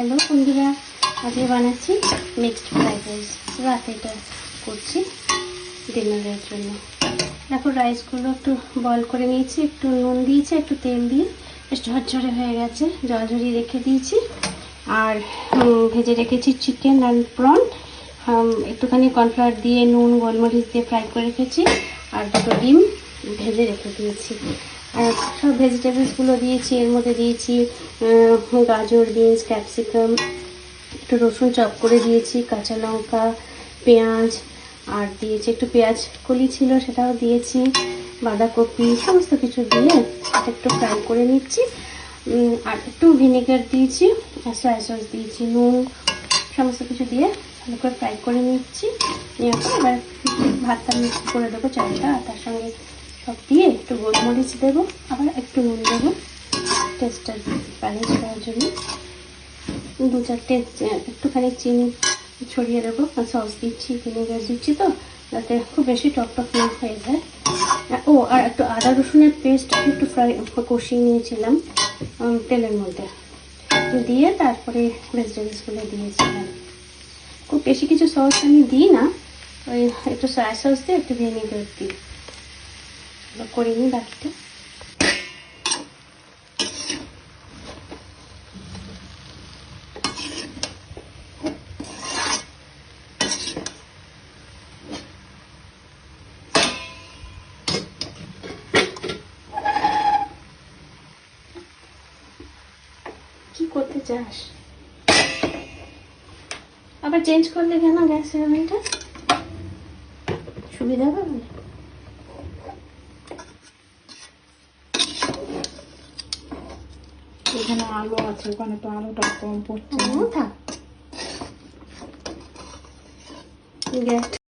Hello বন্ধুরা, আজকে বানাচ্ছি মিক্সড ফ্রাইড রাইস। রাতে এটা করছি ডিনারের জন্য। দেখো রাইসগুলো একটু বয়েল করে নিয়েছি, একটু নুন দিয়েছি, একটু তেল দিয়ে বেশ ঝরঝরে হয়ে গেছে, জল ঝরিয়ে রেখে দিয়েছি। আর ভেজে রেখেছি চিকেন অ্যান্ড প্রন, একটুখানি কর্নফ্লাওয়ার দিয়ে নুন গোলমরিচ দিয়ে ফ্রাই করে রেখেছি। আর দুটো ডিম ভেজে রেখে দিয়েছি। আর সব ভেজিটেবলসগুলো দিয়েছি, এর মধ্যে দিয়েছি গাজর, বিনস, ক্যাপসিকাম, একটু রসুন চপ করে দিয়েছি, কাঁচা লঙ্কা, পেঁয়াজ, আর দিয়েছি একটু পেঁয়াজ কলি ছিল সেটাও দিয়েছি, বাঁধাকপি, সমস্ত কিছু দিয়ে একটু ফ্রাই করে নিচ্ছি। আর একটু ভিনেগার দিয়েছি, সয়া সস দিয়েছি, নুন, সমস্ত কিছু দিয়ে ভালো করে ফ্রাই করে নিচ্ছি। এবার ভাতটা মিক্স করে দেবো চালটা, আর তার সঙ্গে সব দিয়ে একটু গোলমরিচ দেবো, আবার একটু নুন দেবো টেস্টটা ব্যালেন্স করার জন্য। দু চারটে একটুখানি চিনি ছড়িয়ে দেবো, সস দিচ্ছি, ভিনেগার দিচ্ছি তো যাতে খুব বেশি টক টক না হয়ে যায়। ও আর একটু আদা রসুনের পেস্ট একটু ফ্রাই কষিয়ে নিয়েছিলাম তেলের মধ্যে দিয়ে, তারপরে ভেজিটেবলসগুলো দিয়েছিলাম। খুব বেশি কিছু সস আমি দিই না, ওই একটু সয়া সস দিয়ে একটু ভিনেগার দিই। করে নিই বাকিটা। কি করতে চাস? আবার চেঞ্জ করলে কেন গ্যাসের ওভেনটা? সুবিধা হবে। এখানে আলু আছে, ওখানে তো আলুটা কম পড়ছে। থাক গ্যাস